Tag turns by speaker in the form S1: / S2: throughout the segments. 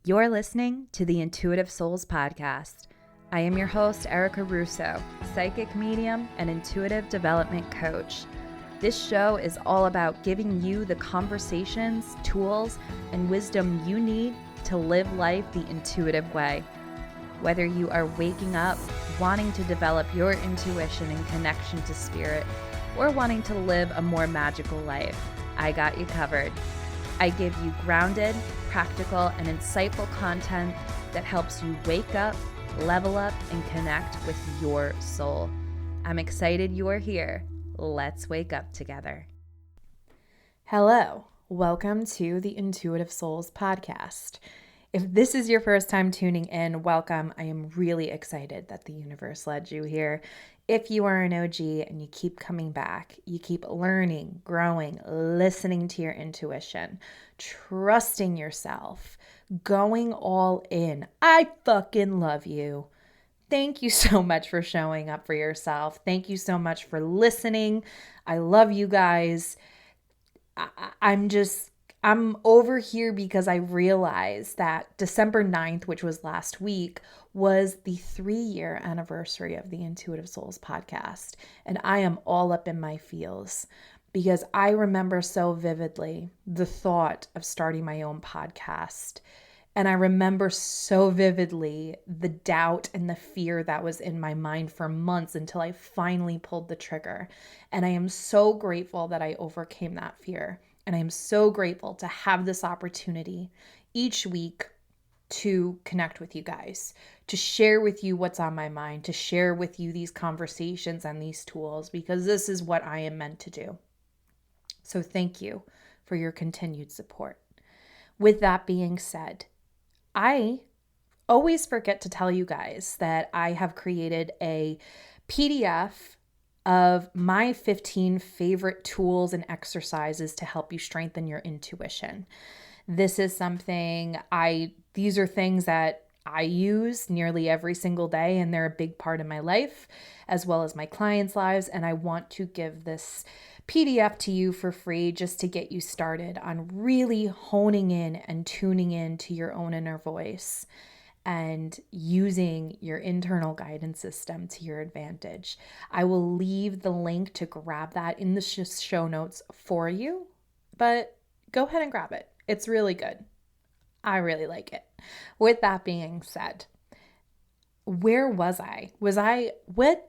S1: You're listening to the Intuitive Souls Podcast. I am your host, Erica Russo, psychic medium and intuitive development coach. This show is all about giving you the conversations, tools, and wisdom you need to live life the intuitive way. Whether you are waking up, wanting to develop your intuition and connection to spirit, or wanting to live a more magical life, I got you covered. I give you grounded, practical, and insightful content that helps you wake up, level up, and connect with your soul. I'm excited you are here. Let's wake up together. Hello, welcome to the Intuitive Souls Podcast. If this is your first time tuning in, welcome. I am really excited that the universe led you here. If you are an OG and you keep coming back, you keep learning, growing, listening to your intuition, trusting yourself, going all in, I fucking love you. Thank you so much for showing up for yourself. Thank you so much for listening. I love you guys. I'm over here because I realized that December 9th, which was last week, was the 3-year anniversary of the Intuitive Souls podcast. And I am all up in my feels because I remember so vividly the thought of starting my own podcast. And I remember so vividly the doubt and the fear that was in my mind for months until I finally pulled the trigger. And I am so grateful that I overcame that fear. And I am so grateful to have this opportunity each week to connect with you guys, to share with you what's on my mind, to share with you these conversations and these tools, because this is what I am meant to do. So thank you for your continued support. With that being said, I always forget to tell you guys that I have created a PDF of my 15 favorite tools and exercises to help you strengthen your intuition. These are things that I use nearly every single day, and they're a big part of my life as well as my clients' lives. And I want to give this PDF to you for free just to get you started on really honing in and tuning in to your own inner voice and using your internal guidance system to your advantage. I will leave the link to grab that in the show notes for you, but go ahead and grab it. It's really good. I really like it. With that being said, where was I? What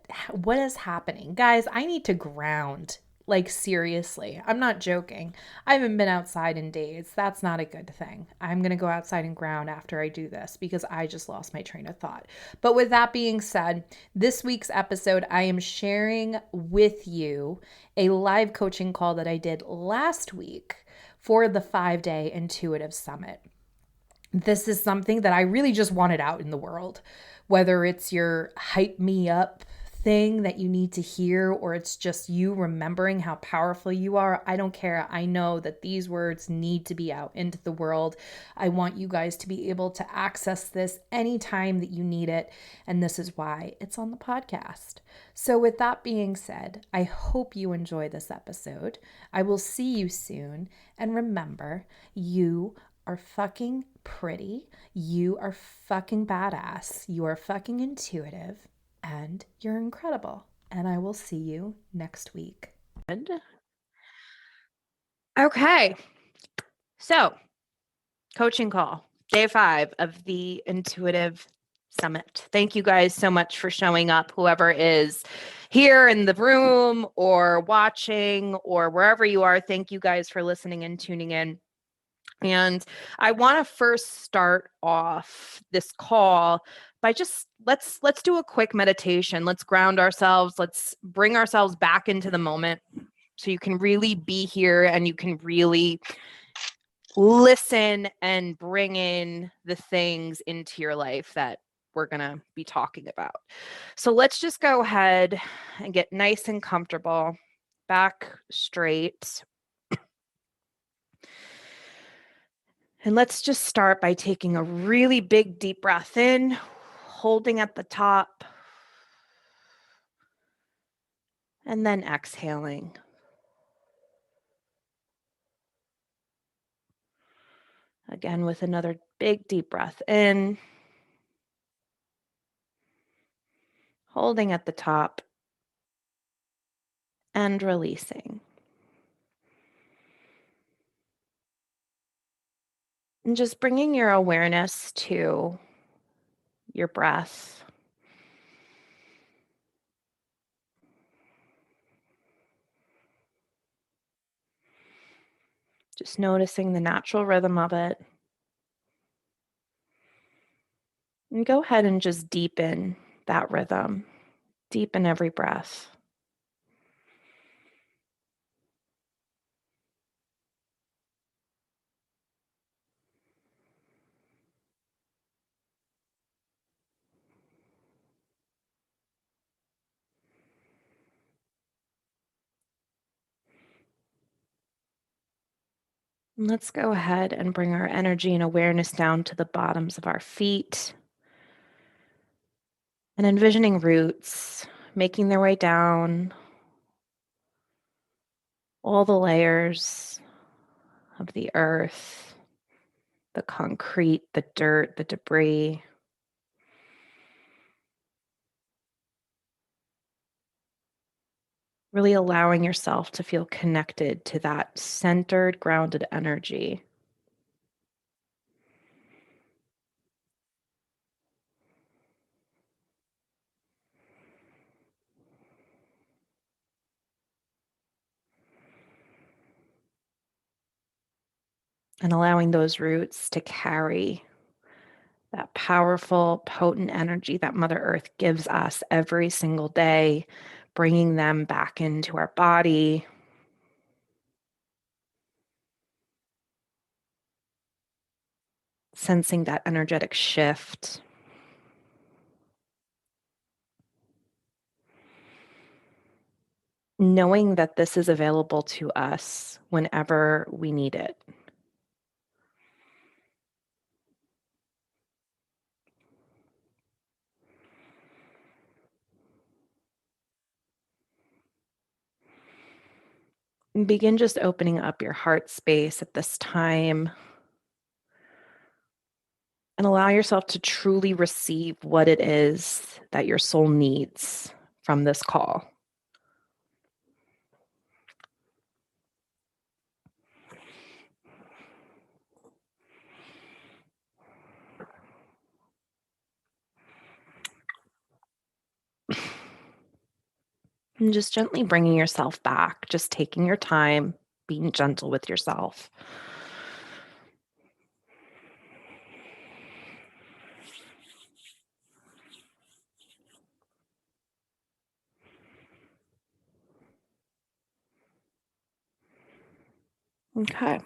S1: is happening? Guys, I need to ground. Like, seriously, I'm not joking. I haven't been outside in days. That's not a good thing. I'm going to go outside and ground after I do this because I just lost my train of thought. But with that being said, this week's episode, I am sharing with you a live coaching call that I did last week for the 5-day Intuitive Summit. This is something that I really just wanted out in the world, whether it's your hype me up thing that you need to hear, or it's just you remembering how powerful you are. I don't care. I know that these words need to be out into the world. I want you guys to be able to access this anytime that you need it. And this is why it's on the podcast. So with that being said, I hope you enjoy this episode. I will see you soon. And remember, you are fucking pretty. You are fucking badass. You are fucking intuitive. And you're incredible. And I will see you next week. Okay. So, coaching call, day 5 of the Intuitive Summit. Thank you guys so much for showing up, whoever is here in the room or watching or wherever you are. Thank you guys for listening and tuning in. And I want to first start off this call by just let's do a quick meditation. Let's ground ourselves. Let's bring ourselves back into the moment so you can really be here and you can really listen and bring in the things into your life that we're going to be talking about. So let's just go ahead and get nice and comfortable, back straight. And let's just start by taking a really big, deep breath in, holding at the top, and then exhaling. Again, with another
S2: Big deep breath in, holding at the top, and releasing. And just bringing your awareness to your breath. Just noticing the natural rhythm of it. And go ahead and just deepen that rhythm. Deepen every breath. Let's go ahead and bring our energy and awareness down to the bottoms of our feet and envisioning roots making their way down all the layers of the earth, the concrete, the dirt, the debris. Really allowing yourself to feel connected to that centered, grounded energy. And allowing those roots to carry that powerful, potent energy that Mother Earth gives us every single day, bringing them back into our body. Sensing that energetic shift. Knowing that this is available to us whenever we need it. And begin just opening up your heart space at this time and allow yourself to truly receive what it is that your soul needs from this call. And just gently bringing yourself back, just taking your time, being gentle with yourself. Okay.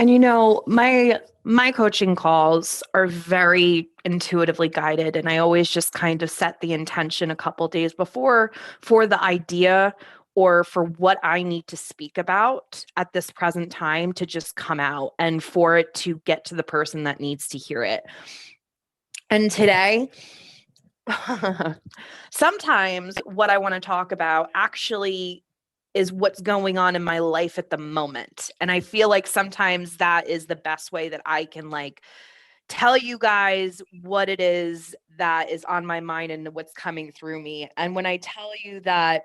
S2: And my coaching calls are very intuitively guided, and I always just kind of set the intention a couple days before for the idea or for what I need to speak about at this present time to just come out and for it to get to the person that needs to hear it. And today, sometimes what I want to talk about actually is what's going on in my life at the moment. And I feel like sometimes that is the best way that I can tell you guys what it is that is on my mind and what's coming through me. And when I tell you that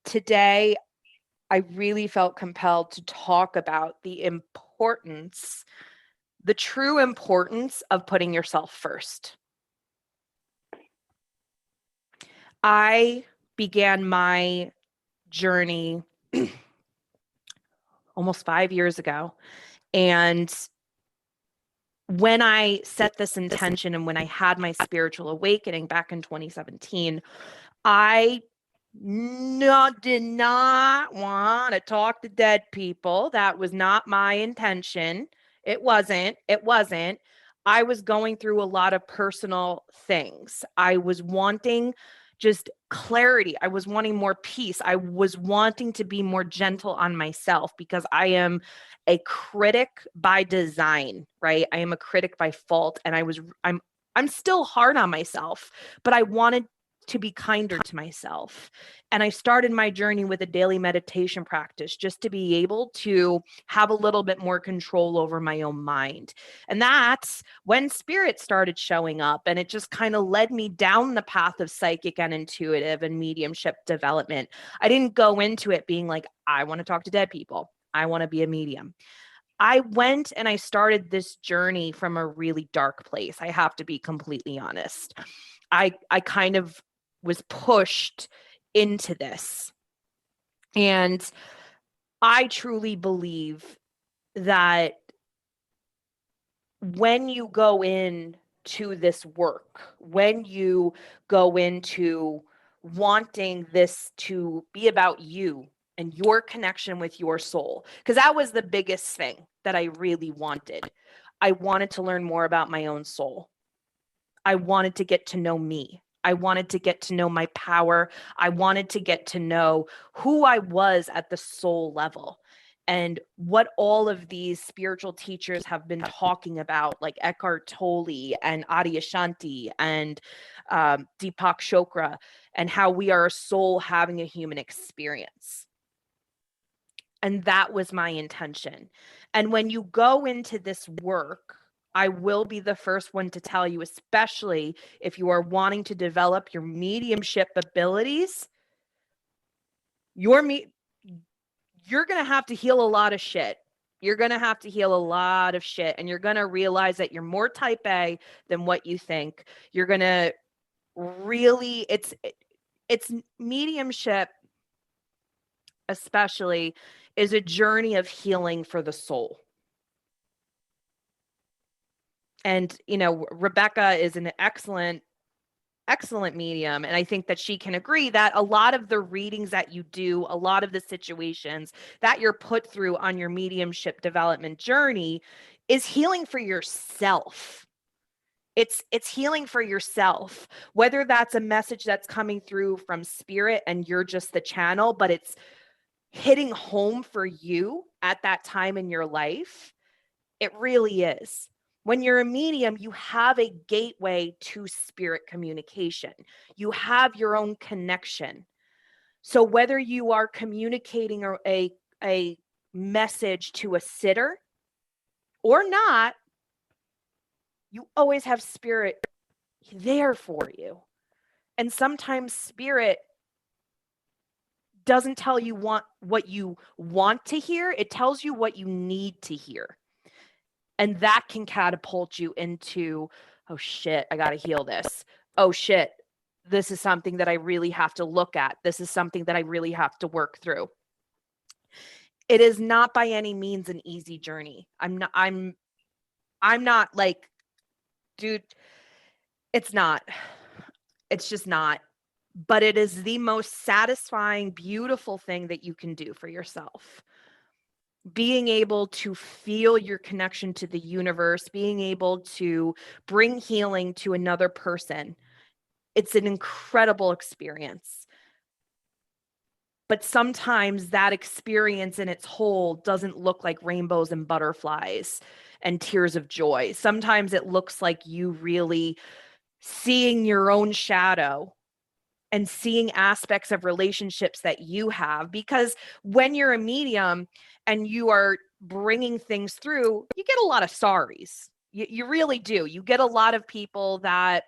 S2: today, I really felt compelled to talk about the importance, the true importance of putting yourself first. I began my journey almost 5 years ago. And when I set this intention and when I had my spiritual awakening back in 2017, I did not want to talk to dead people. That was not my intention. It wasn't. I was going through a lot of personal things. I was wanting just clarity. I was wanting more peace. I was wanting to be more gentle on myself because I am a critic by design, right? I am a critic by fault. And I'm still hard on myself, but I wanted to be kinder to myself. And I started my journey with a daily meditation practice just to be able to have a little bit more control over my own mind. And that's when spirit started showing up, and it just kind of led me down the path of psychic and intuitive and mediumship development. I didn't go into it being like, I want to talk to dead people, I want to be a medium. I went and I started this journey from a really dark place. I have to be completely honest. I kind of was pushed into this. And I truly believe that when you go in to this work, when you go into wanting this to be about you and your connection with your soul, because that was the biggest thing that I really wanted. I wanted to learn more about my own soul. I wanted to get to know me. I wanted to get to know my power. I wanted to get to know who I was at the soul level, and what all of these spiritual teachers have been talking about, like Eckhart Tolle and Adyashanti and Deepak Chopra, and how we are a soul having a human experience. And that was my intention. And when you go into this work, I will be the first one to tell you, especially if you are wanting to develop your mediumship abilities, you're going to have to heal a lot of shit. You're going to have to heal a lot of shit. And you're going to realize that you're more type A than what you think. You're going to really, it's mediumship, especially, is a journey of healing for the soul. And, you know, Rebecca is an excellent medium. And I think that she can agree that a lot of the readings that you do, a lot of the situations that you're put through on your mediumship development journey is healing for yourself. It's healing for yourself, whether that's a message that's coming through from spirit and you're just the channel, but it's hitting home for you at that time in your life. It really is. When you're a medium, you have a gateway to spirit communication. You have your own connection. So whether you are communicating a message to a sitter or not, you always have spirit there for you. And sometimes spirit doesn't tell you what you want to hear. It tells you what you need to hear. And that can catapult you into, oh shit, I got to heal this. Oh shit, this is something that I really have to look at. This is something that I really have to work through. It is not by any means an easy journey. I'm not like, dude, it's not. It's just not. But it is the most satisfying, beautiful thing that you can do for yourself. Being able to feel your connection to the universe, being able to bring healing to another person. It's an incredible experience. But sometimes that experience in its whole doesn't look like rainbows and butterflies and tears of joy. Sometimes it looks like you really seeing your own shadow and seeing aspects of relationships that you have. Because when you're a medium and you are bringing things through, you get a lot of sorries. You really do. You get a lot of people that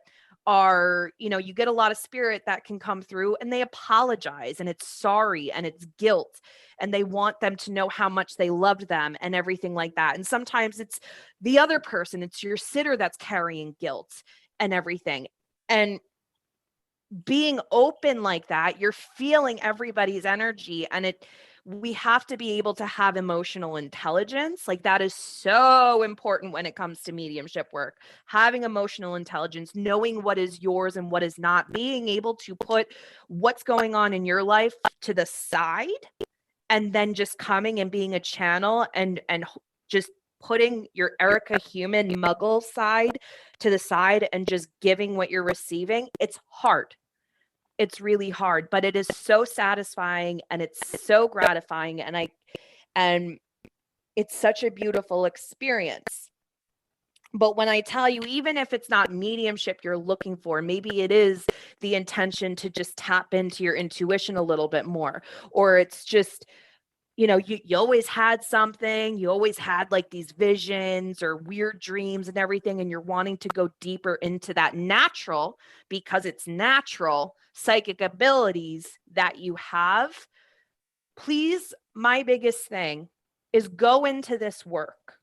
S2: are, you get a lot of spirit that can come through and they apologize and it's sorry and it's guilt and they want them to know how much they loved them and everything like that. And sometimes it's the other person, it's your sitter that's carrying guilt and everything. And being open like that, you're feeling everybody's energy, and we have to be able to have emotional intelligence. Like that is so important when it comes to mediumship work. Having emotional intelligence, knowing what is yours and what is not, being able to put what's going on in your life to the side and then just coming and being a channel and just putting your Erica human muggle side to the side and just giving what you're receiving. It's hard. It's really hard, but it is so satisfying and it's so gratifying. And it's such a beautiful experience. But when I tell you, even if it's not mediumship you're looking for, maybe it is the intention to just tap into your intuition a little bit more, or it's just, you always had something, you always had like these visions or weird dreams and everything, and you're wanting to go deeper into that natural, because it's natural psychic abilities that you have. Please, my biggest thing is go into this work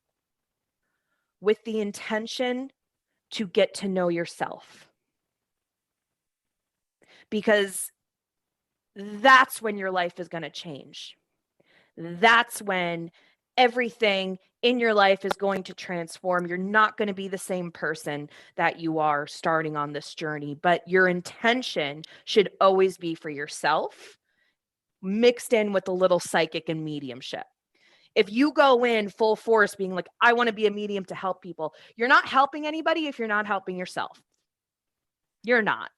S2: with the intention to get to know yourself, because that's when your life is going to change. That's when everything in your life is going to transform. You're not going to be the same person that you are starting on this journey, but your intention should always be for yourself, mixed in with a little psychic and mediumship. If you go in full force being like, I want to be a medium to help people, you're not helping anybody if you're not helping yourself. You're not.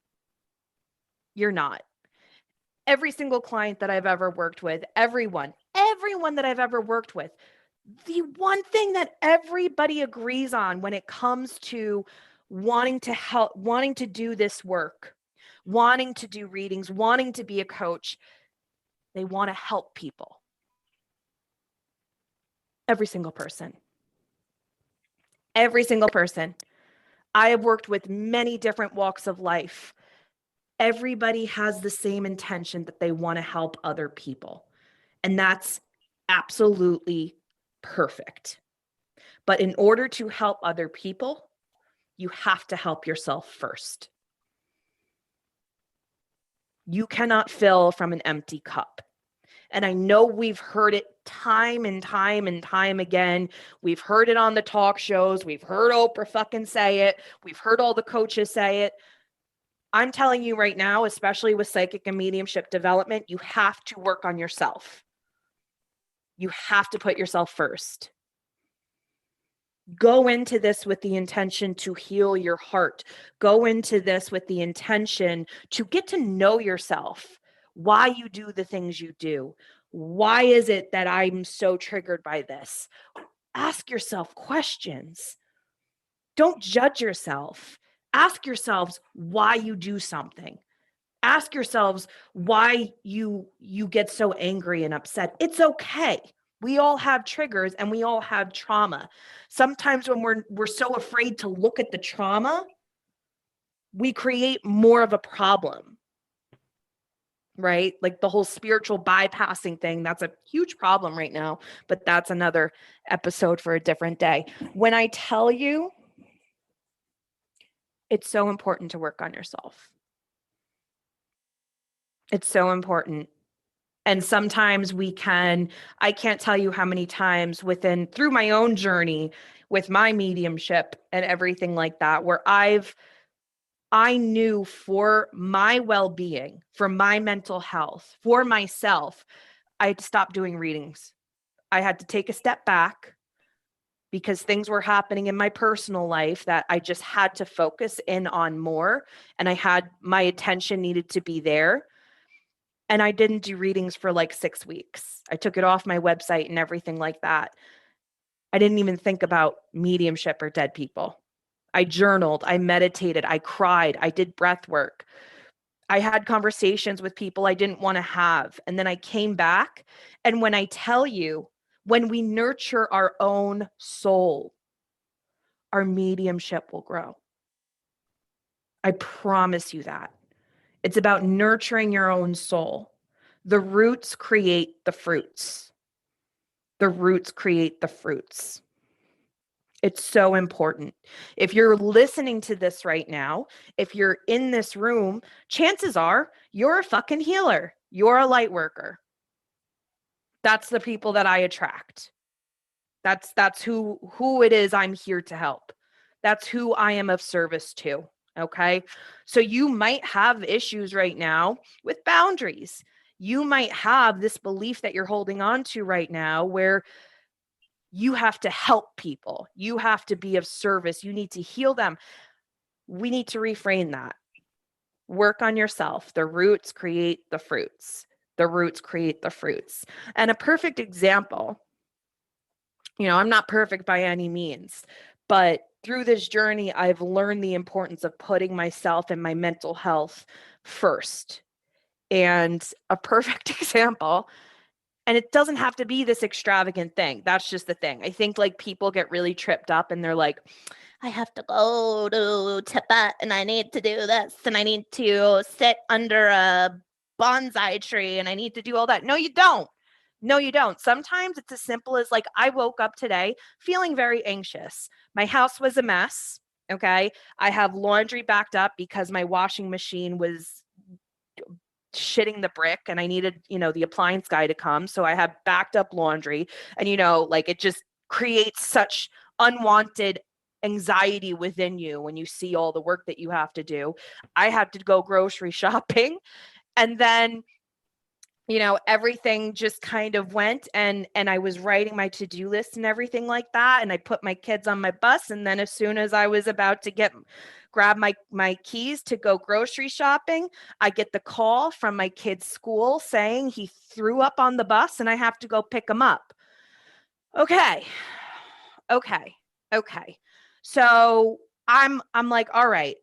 S2: Every single client that I've ever worked with, everyone that I've ever worked with, the one thing that everybody agrees on when it comes to wanting to help, wanting to do this work, wanting to do readings, wanting to be a coach, they want to help people. Every single person. I have worked with many different walks of life. Everybody has the same intention that they want to help other people. And that's absolutely perfect. But in order to help other people, you have to help yourself first. You cannot fill from an empty cup. And I know we've heard it time and time and time again. We've heard it on the talk shows. We've heard Oprah fucking say it. We've heard all the coaches say it. I'm telling you right now, especially with psychic and mediumship development, you have to work on yourself. You have to put yourself first. Go into this with the intention to heal your heart. Go into this with the intention to get to know yourself, why you do the things you do. Why is it that I'm so triggered by this? Ask yourself questions. Don't judge yourself. Ask yourselves why you do something. Ask yourselves why you get so angry and upset. It's okay. We all have triggers and we all have trauma. Sometimes when we're so afraid to look at the trauma, we create more of a problem, right? Like the whole spiritual bypassing thing, that's a huge problem right now, but that's another episode for a different day. When I tell you, it's so important to work on yourself. It's so important. And sometimes I can't tell you how many times through my own journey with my mediumship and everything like that, where I knew for my well-being, for my mental health, for myself, I had to stop doing readings. I had to take a step back because things were happening in my personal life that I just had to focus in on more. And my attention needed to be there. And I didn't do readings for like 6 weeks. I took it off my website and everything like that. I didn't even think about mediumship or dead people. I journaled, I meditated, I cried, I did breath work. I had conversations with people I didn't want to have. And then I came back. And when I tell you, when we nurture our own soul, our mediumship will grow. I promise you that. It's about nurturing your own soul. The roots create the fruits. The roots create the fruits. It's so important. If you're listening to this right now, if you're in this room, chances are you're a fucking healer. You're a light worker. That's the people that I attract. That's who it is I'm here to help. That's who I am of service to. Okay. So you might have issues right now with boundaries. You might have this belief that you're holding on to right now where you have to help people. You have to be of service. You need to heal them. We need to reframe that. Work on yourself. The roots create the fruits. The roots create the fruits. And a perfect example, I'm not perfect by any means, but through this journey, I've learned the importance of putting myself and my mental health first. And a perfect example, and it doesn't have to be this extravagant thing. That's just the thing. I think like people get really tripped up and they're like, I have to go to Tibet and I need to do this and I need to sit under a bonsai tree and I need to do all that. No, you don't. No, you don't. Sometimes it's as simple as like, I woke up today feeling very anxious. My house was a mess. Okay. I have laundry backed up because my washing machine was shitting the brick and I needed, the appliance guy to come. So I had backed up laundry and, like it just creates such unwanted anxiety within you when you see all the work that you have to do. I had to go grocery shopping and then everything just kind of went and I was writing my to-do list and everything like that. And I put my kids on my bus. And then as soon as I was about to grab my keys to go grocery shopping, I get the call from my kid's school saying he threw up on the bus and I have to go pick him up. Okay. So I'm like, all right,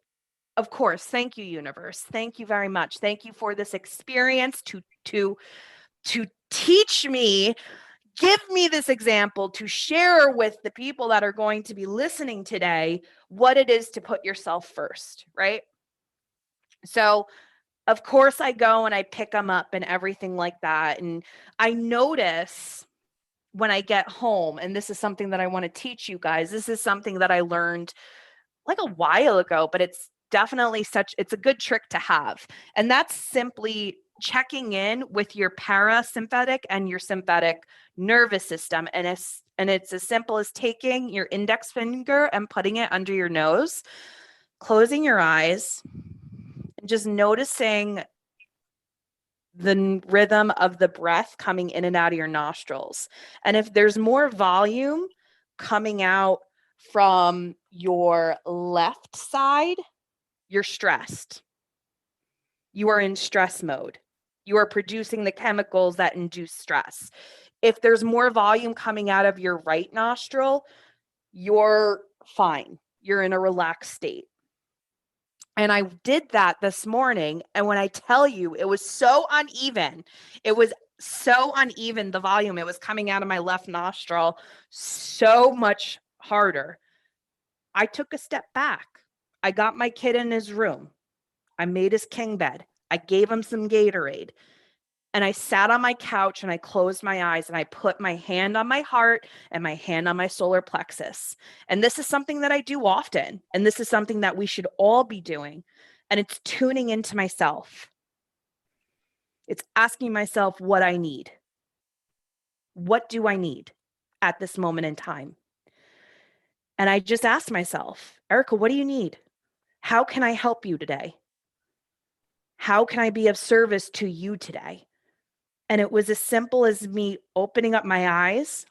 S2: of course. Thank you, universe. Thank you very much. Thank you for this experience to teach me, give me this example to share with the people that are going to be listening today what it is to put yourself first, right? So, of course, I go and I pick them up and everything like that. And I notice when I get home, and this is something that I want to teach you guys. This is something that I learned like a while ago, but it's definitely it's a good trick to have. And that's simply checking in with your parasympathetic and your sympathetic nervous system. And it's as simple as taking your index finger and putting it under your nose, closing your eyes, and just noticing the rhythm of the breath coming in and out of your nostrils. And if there's more volume coming out from your left side, you're stressed. You are in stress mode. You are producing the chemicals that induce stress. If there's more volume coming out of your right nostril, you're fine. You're in a relaxed state. And I did that this morning. And when I tell you, it was so uneven. It was so uneven, the volume. It was coming out of my left nostril so much harder. I took a step back. I got my kid in his room. I made his king bed. I gave him some Gatorade. And I sat on my couch and I closed my eyes and I put my hand on my heart and my hand on my solar plexus. And this is something that I do often. And this is something that we should all be doing. And it's tuning into myself. It's asking myself what I need. What do I need at this moment in time? And I just asked myself, Erica, what do you need? How can I help you today? How can I be of service to you today? And it was as simple as me opening up my eyes,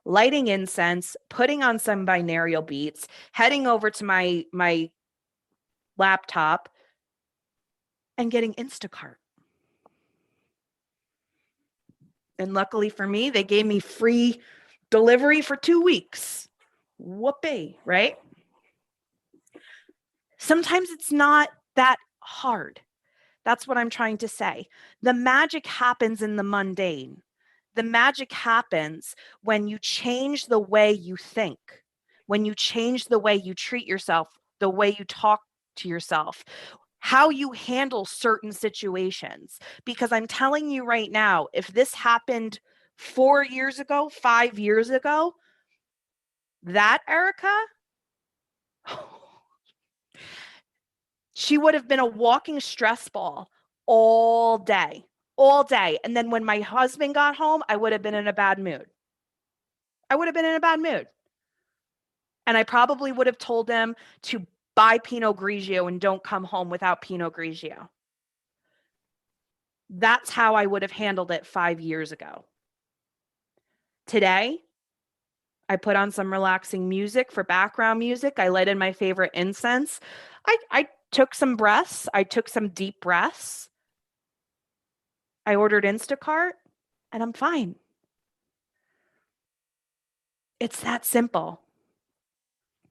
S2: lighting incense, putting on some binaural beats, heading over to my laptop and getting Instacart. And luckily for me, they gave me free delivery for 2 weeks. Whoopee, right? Sometimes it's not that hard. That's what I'm trying to say. The magic happens in the mundane. The magic happens when you change the way you think, when you change the way you treat yourself, the way you talk to yourself, how you handle certain situations. Because I'm telling you right now, if this happened 4 years ago, 5 years ago, that Erica, she would have been a walking stress ball all day. And then when my husband got home, I would have been in a bad mood. And I probably would have told them to buy Pinot Grigio and don't come home without Pinot Grigio. That's how I would have handled it 5 years ago. Today, I put on some relaxing music for background music. I lighted my favorite incense. I took some breaths. I took some deep breaths. I ordered Instacart and I'm fine. It's that simple.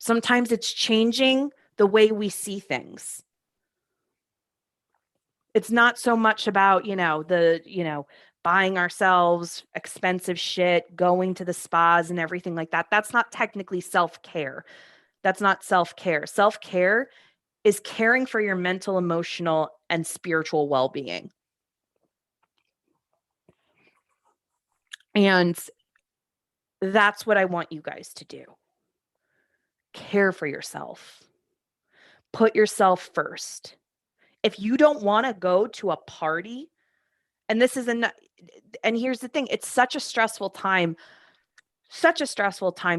S2: Sometimes it's changing the way we see things. It's not so much about, buying ourselves expensive shit, going to the spas and everything like that. That's not technically self-care. That's not self-care. Self-care is caring for your mental, emotional, and spiritual well-being. And that's what I want you guys to do. Care for yourself. Put yourself first. If you don't want to go to a party, and here's the thing, it's such a stressful time.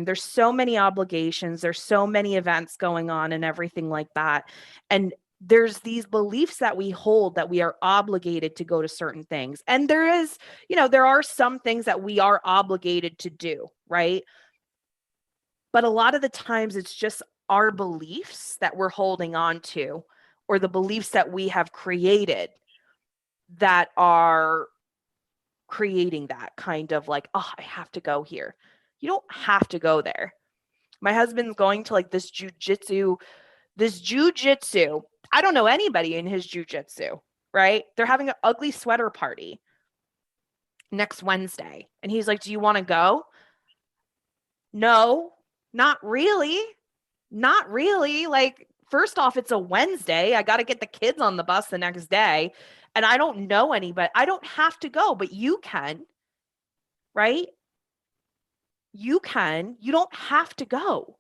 S2: There's so many obligations, there's so many events going on and everything like that. And there's these beliefs that we hold that we are obligated to go to certain things. And there are some things that we are obligated to do, right? But a lot of the times it's just our beliefs that we're holding on to, or the beliefs that we have created that are creating that kind of like, oh, I have to go here. You don't have to go there. My husband's going to like this jujitsu. I don't know anybody in his jujitsu, right? They're having an ugly sweater party next Wednesday. And he's like, do you want to go? No, not really. Not really. Like, first off, it's a Wednesday. I got to get the kids on the bus the next day. And I don't know anybody. I don't have to go, but you can, right? You can. You don't have to go.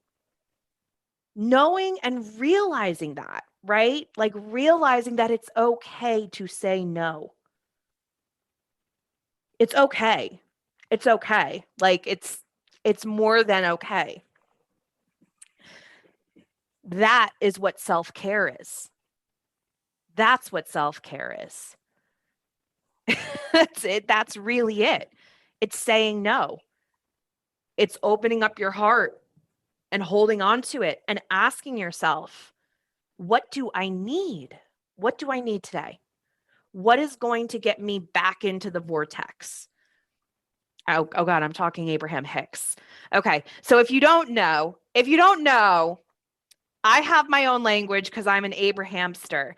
S2: Knowing and realizing that, right? Like realizing that it's okay to say no. It's okay. It's okay. Like it's more than okay. That is what self-care is. That's what self-care is. That's it. That's really it. It's saying no. It's opening up your heart and holding on to it and asking yourself, what do I need? What do I need today? What is going to get me back into the vortex? Oh God, I'm talking Abraham Hicks. Okay. So if you don't know, I have my own language because I'm an Abrahamster.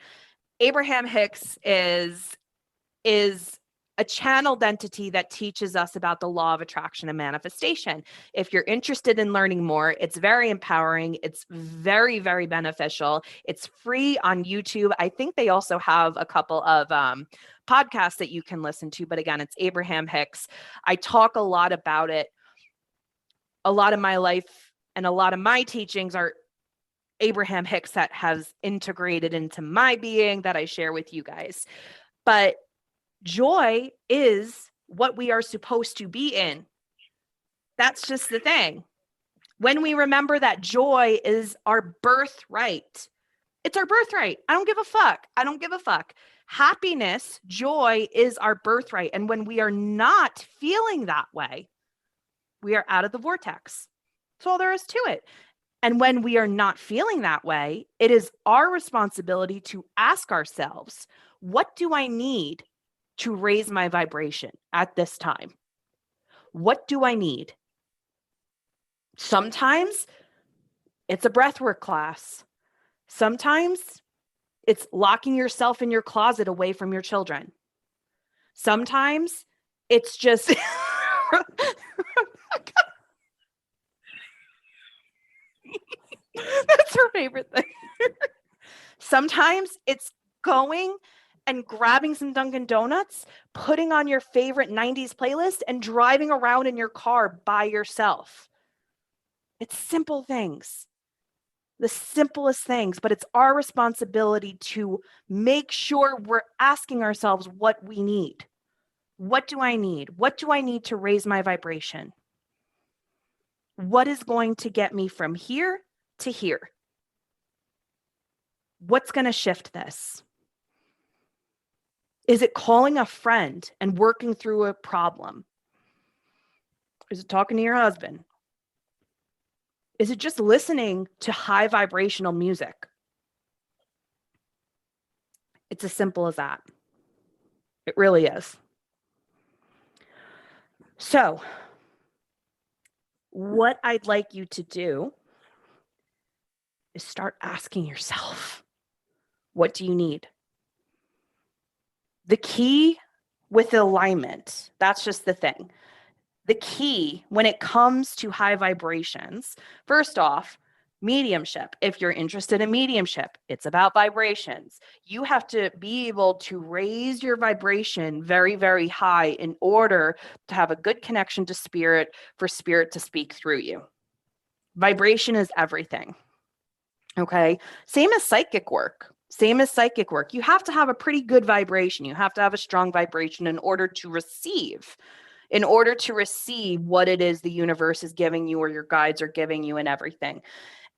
S2: Abraham Hicks is a channeled entity that teaches us about the law of attraction and manifestation. If you're interested in learning more, it's very empowering. It's very, very beneficial. It's free on YouTube. I think they also have a couple of podcasts that you can listen to. But again, it's Abraham Hicks. I talk a lot about it. A lot of my life and a lot of my teachings are Abraham Hicks that has integrated into my being that I share with you guys. But joy is what we are supposed to be in. That's just the thing. When we remember that joy is our birthright, it's our birthright. I don't give a fuck. Happiness, joy is our birthright. And when we are not feeling that way, we are out of the vortex. That's all there is to it. And when we are not feeling that way, it is our responsibility to ask ourselves, what do I need to raise my vibration at this time? What do I need? Sometimes it's a breathwork class. Sometimes it's locking yourself in your closet away from your children. Sometimes it's just that's her favorite thing. Sometimes it's going and grabbing some Dunkin' Donuts, putting on your favorite 90s playlist, and driving around in your car by yourself. It's simple things, the simplest things, but it's our responsibility to make sure we're asking ourselves what we need. What do I need? What do I need to raise my vibration? What is going to get me from here to here? What's going to shift this? Is it calling a friend and working through a problem? Is it talking to your husband? Is it just listening to high vibrational music? It's as simple as that. It really is. So, what I'd like you to do is start asking yourself, what do you need? The key with alignment, that's just the thing. The key when it comes to high vibrations, first off, mediumship. If you're interested in mediumship, it's about vibrations. You have to be able to raise your vibration very, very high in order to have a good connection to spirit, for spirit to speak through you. Vibration is everything. Okay. Same as psychic work. Same as psychic work. You have to have a pretty good vibration. You have to have a strong vibration in order to receive what it is the universe is giving you or your guides are giving you and everything.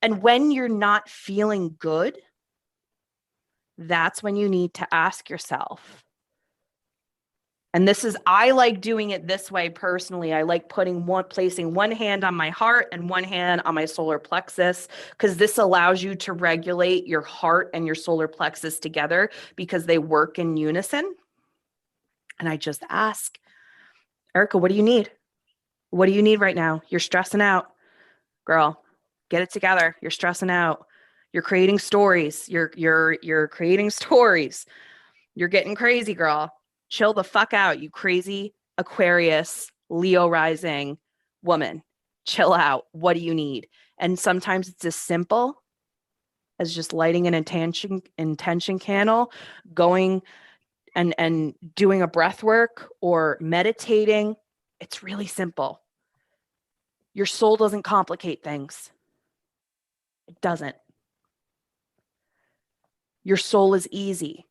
S2: And when you're not feeling good, that's when you need to ask yourself. And I like doing it this way personally. I like placing one hand on my heart and one hand on my solar plexus, because this allows you to regulate your heart and your solar plexus together because they work in unison. And I just ask, Erica, what do you need? What do you need right now? You're stressing out. Girl, get it together. You're stressing out. You're creating stories. You're creating stories. You're getting crazy, girl. Chill the fuck out, you crazy Aquarius, Leo rising woman. Chill out. What do you need? And sometimes it's as simple as just lighting an intention candle, going and doing a breath work or meditating. It's really simple. Your soul doesn't complicate things. It doesn't. Your soul is easy.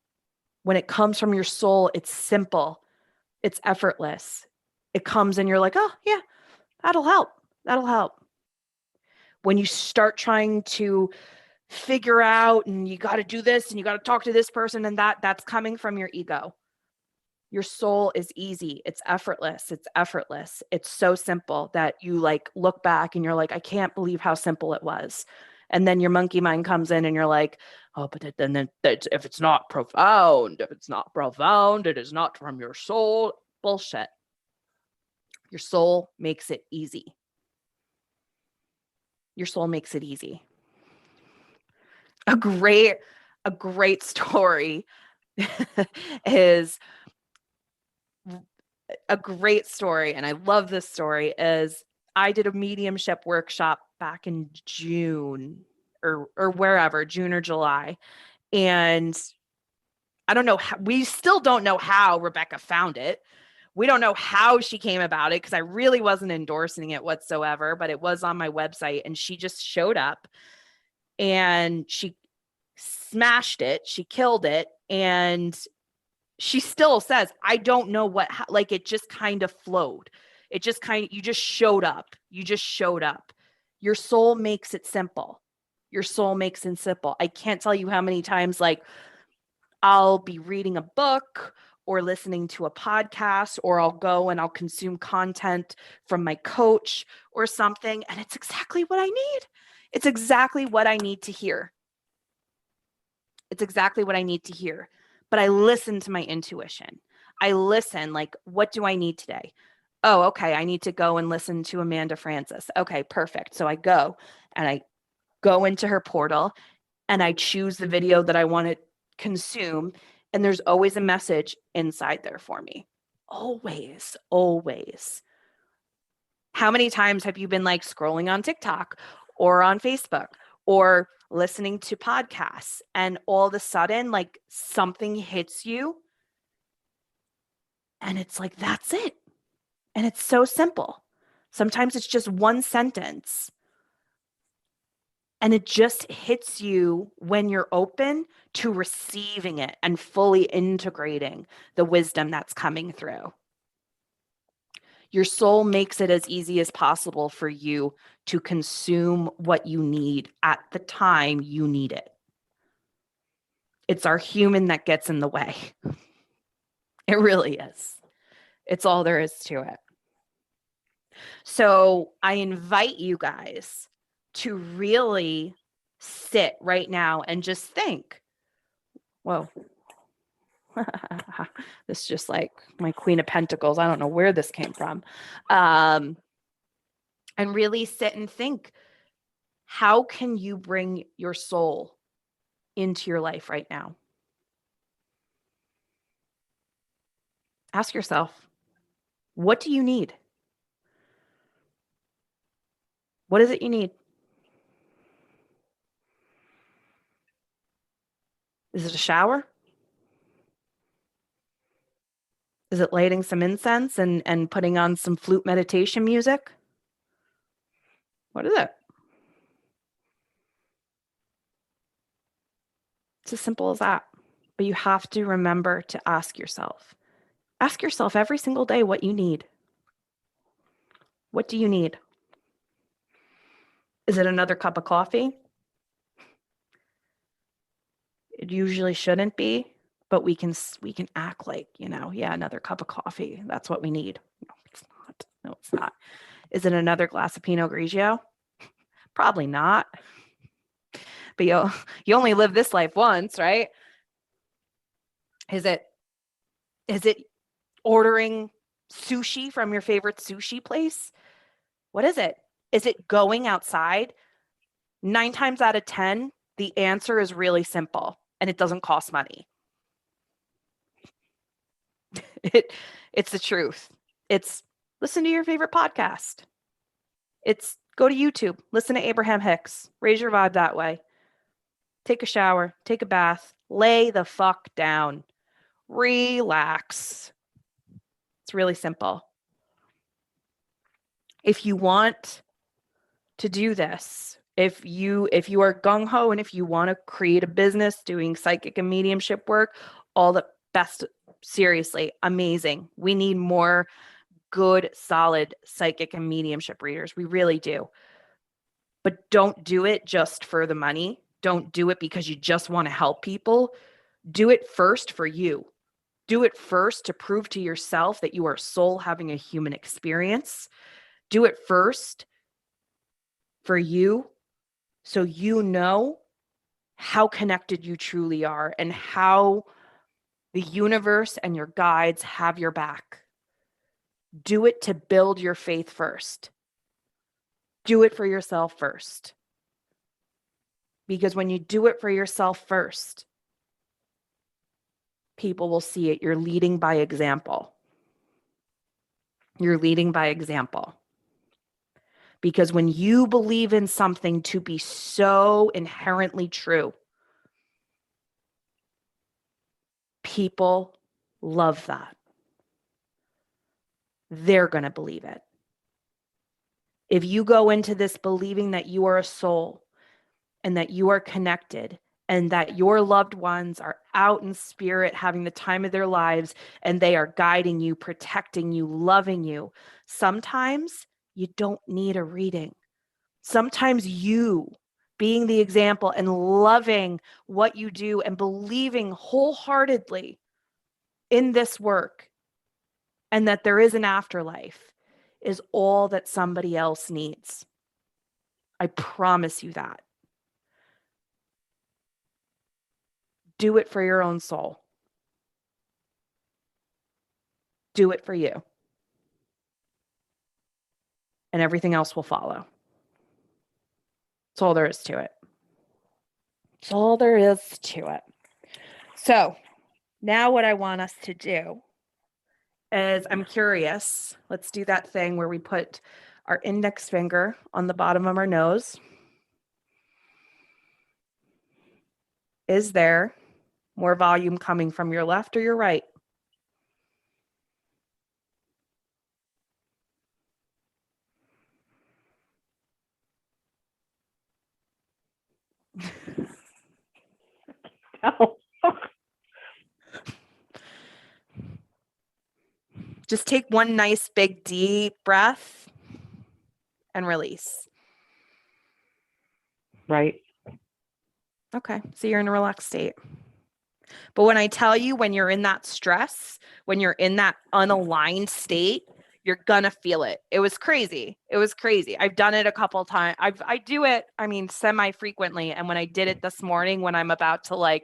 S2: When it comes from your soul, it's simple. It's effortless. It comes and you're like, oh, yeah, that'll help. That'll help. When you start trying to figure out and you got to do this and you got to talk to this person and that's coming from your ego. Your soul is easy. It's effortless. It's effortless. It's so simple that you like look back and you're like, I can't believe how simple it was. And then your monkey mind comes in and you're like, oh, but then if it's not profound, it is not from your soul. Bullshit. Your soul makes it easy. Your soul makes it easy. A great story is a great story, and I love this story, is I did a mediumship workshop back in June or wherever, June or July. And I don't know, we still don't know how Rebecca found it. We don't know how she came about it because I really wasn't endorsing it whatsoever, but it was on my website and she just showed up and she smashed it. She killed it. And she still says, I don't know like it just kind of flowed. You just showed up. You just showed up. Your soul makes it simple. Your soul makes it simple. I can't tell you how many times, like, I'll be reading a book or listening to a podcast, or I'll go and I'll consume content from my coach or something. And it's exactly what I need. It's exactly what I need to hear. It's exactly what I need to hear. But I listen to my intuition. I listen, like, what do I need today? Oh, okay. I need to go and listen to Amanda Francis. Okay, perfect. So I go and I go into her portal and I choose the video that I want to consume. And there's always a message inside there for me. Always, always. How many times have you been like scrolling on TikTok or on Facebook or listening to podcasts and all of a sudden like something hits you and it's like, that's it. And it's so simple. Sometimes it's just one sentence and it just hits you when you're open to receiving it and fully integrating the wisdom that's coming through. Your soul makes it as easy as possible for you to consume what you need at the time you need it. It's our human that gets in the way. It really is. It's all there is to it. So I invite you guys to really sit right now and just think, whoa, this is just like my Queen of Pentacles. I don't know where this came from. And really sit and think, How can you bring your soul into your life right now? Ask yourself, what do you need? What is it you need? Is it a shower? Is it lighting some incense and putting on some flute meditation music? What is it? It's as simple as that. But you have to remember to ask yourself. Ask yourself every single day what you need. What do you need? Is it another cup of coffee? It usually shouldn't be, but we can act like, yeah, another cup of coffee. That's what we need. No, it's not. No, it's not. Is it another glass of Pinot Grigio? Probably not. But you only live this life once, right? Is it ordering sushi from your favorite sushi place? What is it? Is it going outside? 9 times out of 10, the answer is really simple and it doesn't cost money. It's the truth. It's listen to your favorite podcast. It's go to YouTube, listen to Abraham Hicks, raise your vibe that way. Take a shower, take a bath, lay the fuck down, relax. It's really simple. If you want to do this, if you are gung-ho and if you want to create a business doing psychic and mediumship work, all the best, seriously, amazing. We need more good, solid psychic and mediumship readers. We really do. But don't do it just for the money. Don't do it because you just want to help people. Do it first for you. Do it first to prove to yourself that you are a soul having a human experience. Do it first for you so you know how connected you truly are and how the universe and your guides have your back. Do it to build your faith first. Do it for yourself first. Because when you do it for yourself first, people will see it. You're leading by example. You're leading by example. Because when you believe in something to be so inherently true, people love that. They're going to believe it. If you go into this believing that you are a soul and that you are connected and that your loved ones are out in spirit having the time of their lives and they are guiding you, protecting you, loving you, sometimes you don't need a reading. Sometimes you being the example and loving what you do and believing wholeheartedly in this work and that there is an afterlife is all that somebody else needs. I promise you that. Do it for your own soul. Do it for you. And everything else will follow. That's all there is to it. That's all there is to it. So now what I want us to do is I'm curious. Let's do that thing where we put our index finger on the bottom of our nose. Is there more volume coming from your left or your right?
S3: Oh.
S2: Just take one nice big deep breath and release.
S3: Right.
S2: Okay, so you're in a relaxed state. But when I tell you, when you're in that stress, when you're in that unaligned state, you're gonna feel it. It was crazy. I've done it a couple of times. I do it, semi-frequently. And when I did it this morning, when I'm about to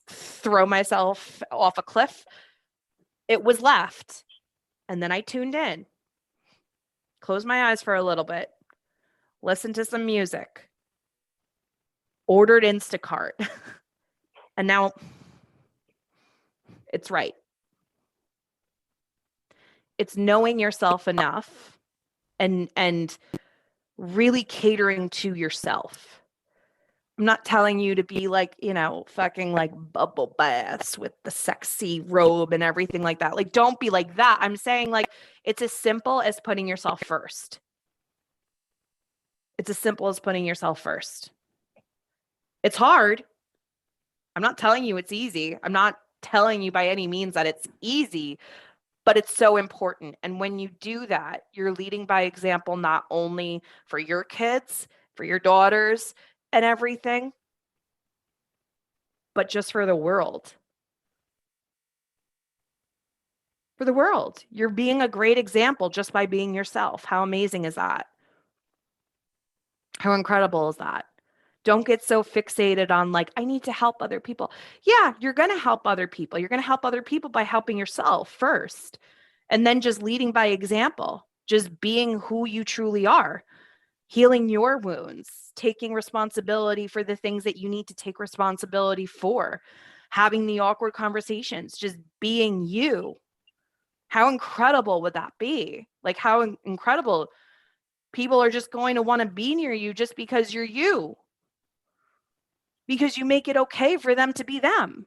S2: throw myself off a cliff, it was left. And then I tuned in, closed my eyes for a little bit, listened to some music, ordered Instacart, and now it's right. It's knowing yourself enough and really catering to yourself. I'm not telling you to be like, fucking like bubble baths with the sexy robe and everything like that. Like, don't be like that. I'm saying like, it's as simple as putting yourself first. It's as simple as putting yourself first. It's hard. I'm not telling you it's easy. I'm not telling you by any means that it's easy, but it's so important. And when you do that, you're leading by example, not only for your kids, for your daughters and everything, but just for the world. For the world. You're being a great example just by being yourself. How amazing is that? How incredible is that? Don't get so fixated on like, I need to help other people. Yeah, you're going to help other people. You're going to help other people by helping yourself first. And then just leading by example, just being who you truly are, healing your wounds, taking responsibility for the things that you need to take responsibility for, having the awkward conversations, just being you. How incredible would that be? Like, how incredible. People are just going to want to be near you just because you're you, because you make it okay for them to be them.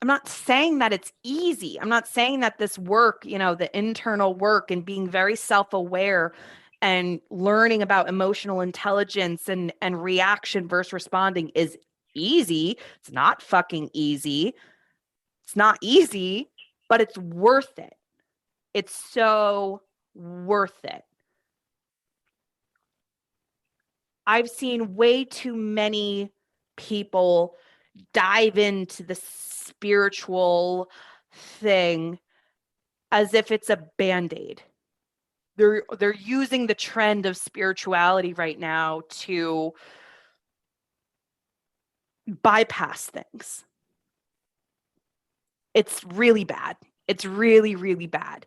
S2: I'm not saying that it's easy. I'm not saying that this work, the internal work and being very self-aware and learning about emotional intelligence and reaction versus responding is easy. It's not fucking easy. It's not easy, but it's worth it. It's so worth it. I've seen way too many people dive into the spiritual thing as if it's a band-aid. They're using the trend of spirituality right now to bypass things. It's really bad. It's really, really bad.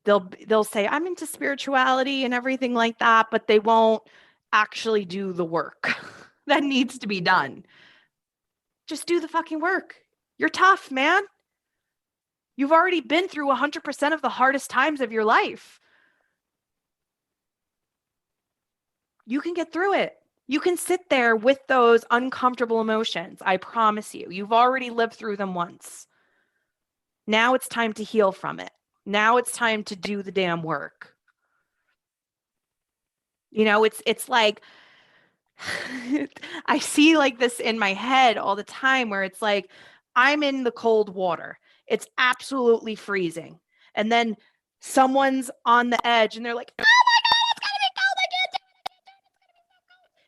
S2: They'll say, I'm into spirituality and everything like that, but they won't actually do the work that needs to be done. Just do the fucking work. You're tough, man. You've already been through 100% of the hardest times of your life. You can get through it. You can sit there with those uncomfortable emotions. I promise you. You've already lived through them once. Now it's time to heal from it. Now it's time to do the damn work. It's like, I see like this in my head all the time where it's like, I'm in the cold water. It's absolutely freezing. And then someone's on the edge and they're like, oh my God, it's going to be cold. I can't do it.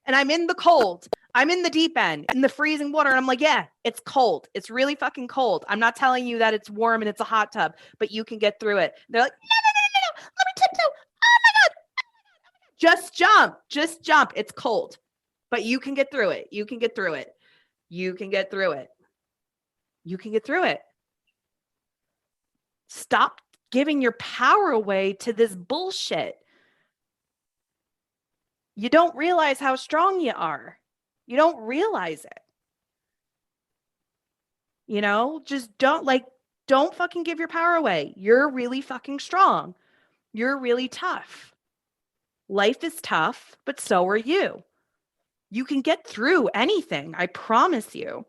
S2: And I'm in the cold. I'm in the deep end, in the freezing water. And I'm like, yeah, it's cold. It's really fucking cold. I'm not telling you that it's warm and it's a hot tub, but you can get through it. They're like, no. Let me tiptoe. Oh my God. Just jump. It's cold, but you can get through it. You can get through it. You can get through it. You can get through it. Stop giving your power away to this bullshit. You don't realize how strong you are. You don't realize it. Just don't fucking give your power away. You're really fucking strong. You're really tough. Life is tough, but so are you. You can get through anything. I promise you.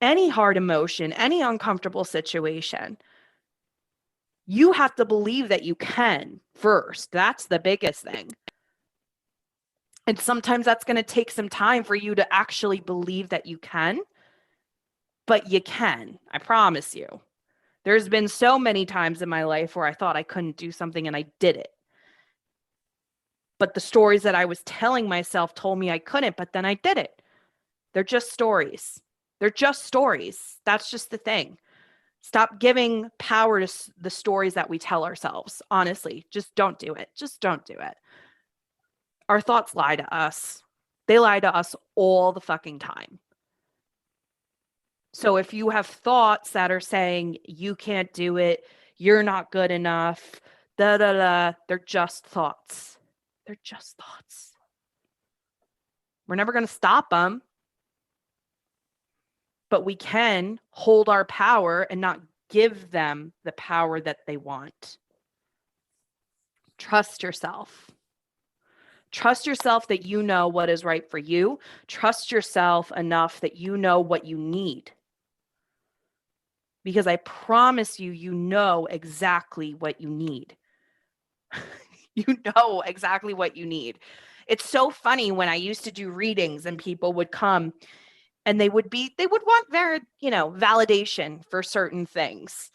S2: Any hard emotion, any uncomfortable situation. You have to believe that you can first. That's the biggest thing. And sometimes that's going to take some time for you to actually believe that you can, but you can. I promise you. There's been so many times in my life where I thought I couldn't do something and I did it. But the stories that I was telling myself told me I couldn't, but then I did it. They're just stories. They're just stories. That's just the thing. Stop giving power to the stories that we tell ourselves. Honestly, just don't do it. Just don't do it. Our thoughts lie to us. They lie to us all the fucking time. So if you have thoughts that are saying you can't do it, you're not good enough, da da da. They're just thoughts. They're just thoughts. We're never going to stop them, but we can hold our power and not give them the power that they want. Trust yourself. Trust yourself that you know what is right for you. Trust yourself enough that you know what you need. Because I promise you, you know exactly what you need. You know exactly what you need. It's so funny when I used to do readings and people would come and they would want validation for certain things.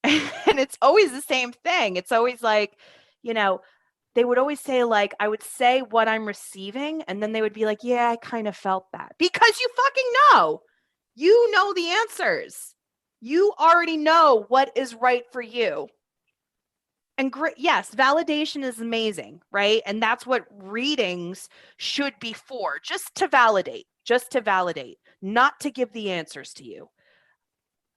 S2: And it's always the same thing. It's always like, they would always say, like, I would say what I'm receiving, and then they would be like, yeah, I kind of felt that. Because you fucking know. You know the answers. You already know what is right for you. And yes, validation is amazing, right? And that's what readings should be for, just to validate, not to give the answers to you.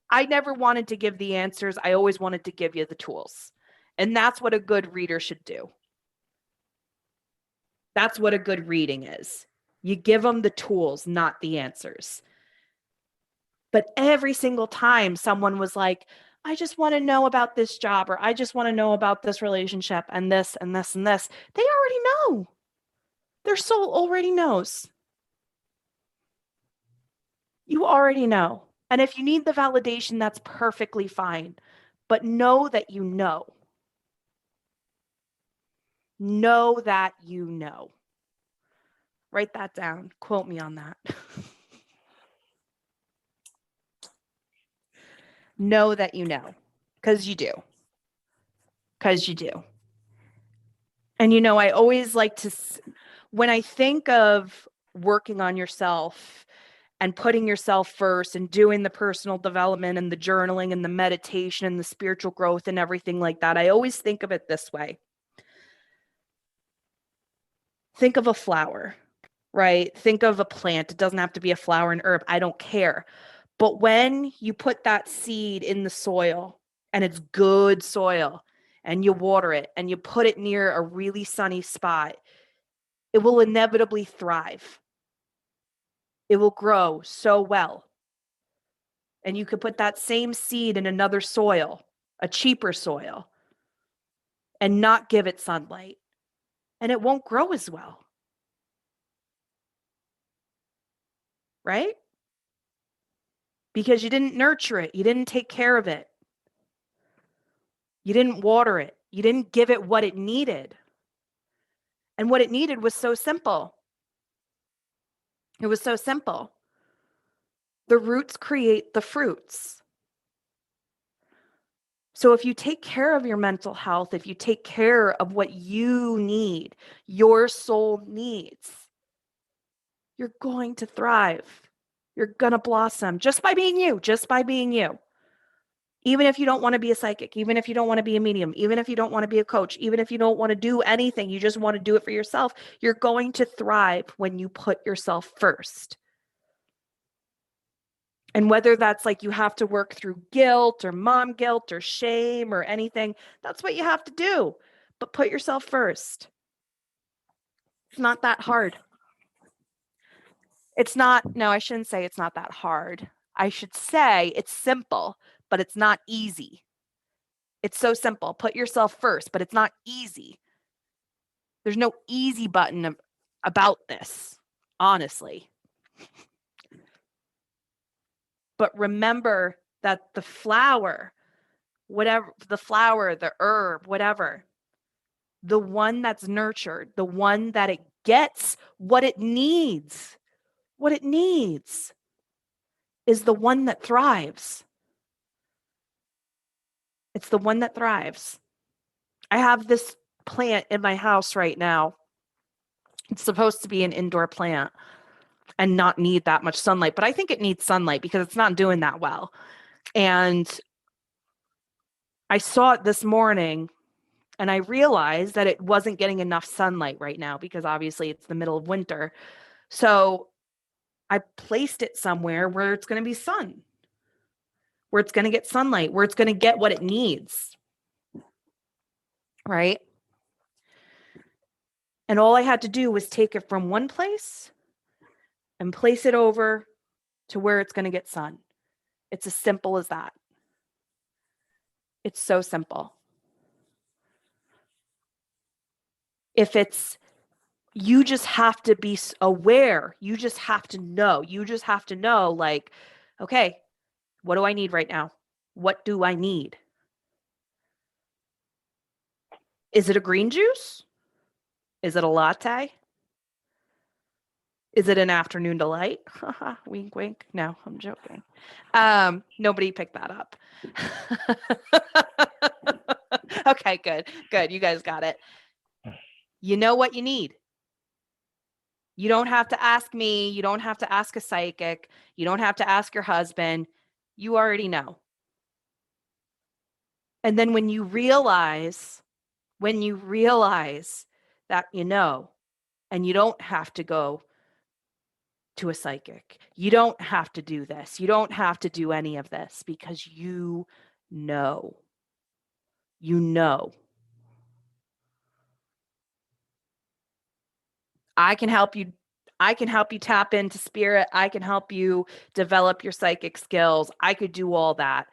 S2: I never wanted to give the answers. I always wanted to give you the tools. And that's what a good reader should do. That's what a good reading is. You give them the tools, not the answers. But every single time someone was like, I just want to know about this job, or I just want to know about this relationship and this and this and this, they already know. Their soul already knows. You already know. And if you need the validation, that's perfectly fine. But know that you know. Know that you know. Write that down. Quote me on that. Know that you know. Because you do. Because you do. And, I always like to, when I think of working on yourself and putting yourself first and doing the personal development and the journaling and the meditation and the spiritual growth and everything like that, I always think of it this way. Think of a flower, right? Think of a plant. It doesn't have to be a flower and herb. I don't care. But when you put that seed in the soil, and it's good soil, and you water it and you put it near a really sunny spot, it will inevitably thrive. It will grow so well. And you could put that same seed in another soil, a cheaper soil, and not give it sunlight, and it won't grow as well. Right? Because you didn't nurture it. You didn't take care of it. You didn't water it. You didn't give it what it needed. And what it needed was so simple. It was so simple. The roots create the fruits. So if you take care of your mental health, if you take care of what you need, your soul needs, you're going to thrive. You're going to blossom just by being you, Even if you don't want to be a psychic, even if you don't want to be a medium, even if you don't want to be a coach, even if you don't want to do anything, you just want to do it for yourself, you're going to thrive when you put yourself first. And whether that's like you have to work through guilt or mom guilt or shame or anything, that's what you have to do. But put yourself first. It's not that hard. I shouldn't say it's not that hard. I should say it's simple, but it's not easy. It's so simple. Put yourself first, but it's not easy. There's no easy button about this, honestly. But remember that the flower, the herb, whatever, the one that's nurtured, the one that it gets what it needs is the one that thrives. It's the one that thrives. I have this plant in my house right now. It's supposed to be an indoor plant and not need that much sunlight, but I think it needs sunlight because it's not doing that well. And I saw it this morning and I realized that it wasn't getting enough sunlight right now because obviously it's the middle of winter. So I placed it somewhere where it's going to be sun, where it's going to get sunlight, where it's going to get what it needs. Right? And all I had to do was take it from one place and place it over to where it's going to get sun. It's as simple as that. It's so simple. If it's, you just have to be aware. You just have to know. You just have to know, like, okay, what do I need right now? What do I need? Is it a green juice? Is it a latte? Is it an afternoon delight? Wink, wink. No, I'm joking. Nobody picked that up. Okay, good. Good. You guys got it. You know what you need. You don't have to ask me. You don't have to ask a psychic. You don't have to ask your husband. You already know. And then when you realize that you know, and you don't have to go to a psychic, you don't have to do this. You don't have to do any of this because you know. You know. I can help you. I can help you tap into spirit. I can help you develop your psychic skills. I could do all that.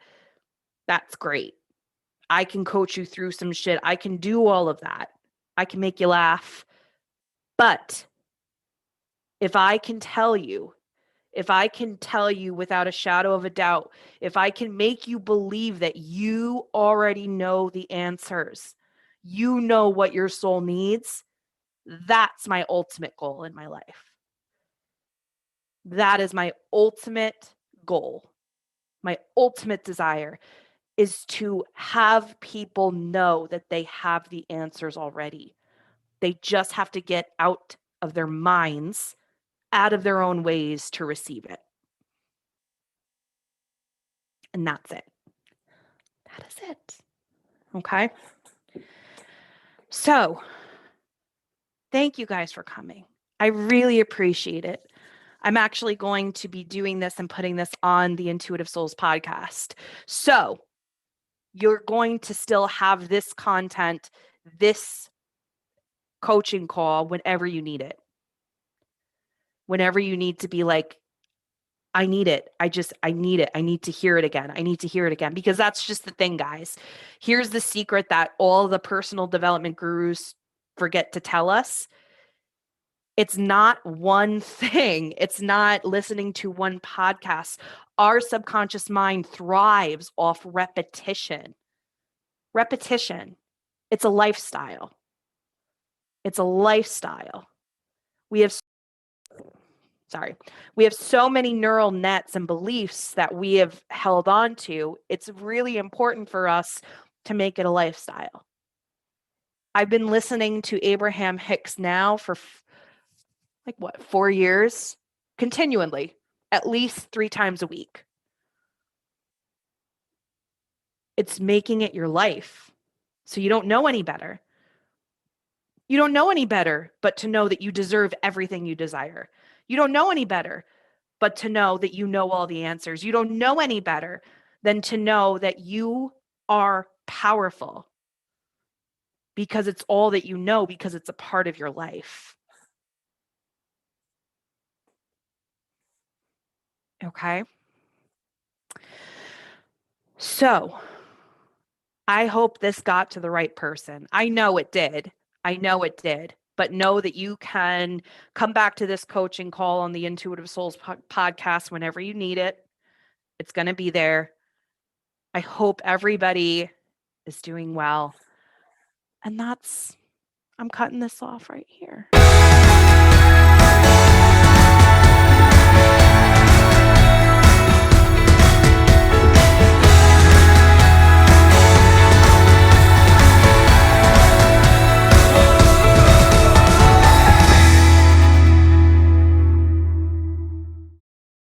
S2: That's great. I can coach you through some shit. I can do all of that. I can make you laugh. But if I can tell you without a shadow of a doubt, if I can make you believe that you already know the answers, you know what your soul needs, that's my ultimate goal in my life. That is my ultimate goal. My ultimate desire is to have people know that they have the answers already. They just have to get out of their minds, out of their own ways to receive it. And that's it. That is it. Okay? So, thank you guys for coming. I really appreciate it. I'm actually going to be doing this and putting this on the Intuitive Souls podcast. So, you're going to still have this content, this coaching call whenever you need it. Whenever you need to be like, I need it. I need it. I need to hear it again. I need to hear it again. Because that's just the thing, guys. Here's the secret that all the personal development gurus forget to tell us. It's not one thing. It's not listening to one podcast. Our subconscious mind thrives off repetition. Repetition. It's a lifestyle. It's a lifestyle. We have so many neural nets and beliefs that we have held on to. It's really important for us to make it a lifestyle. I've been listening to Abraham Hicks now for 4 years, continually, at least 3 times a week. It's making it your life. So you don't know any better. You don't know any better, but to know that you deserve everything you desire. You don't know any better, but to know that you know all the answers. You don't know any better than to know that you are powerful because it's all that you know, because it's a part of your life. Okay? So, I hope this got to the right person. I know it did. But know that you can come back to this coaching call on the Intuitive Souls podcast whenever you need it. It's going to be there. I hope everybody is doing well. And I'm cutting this off right here.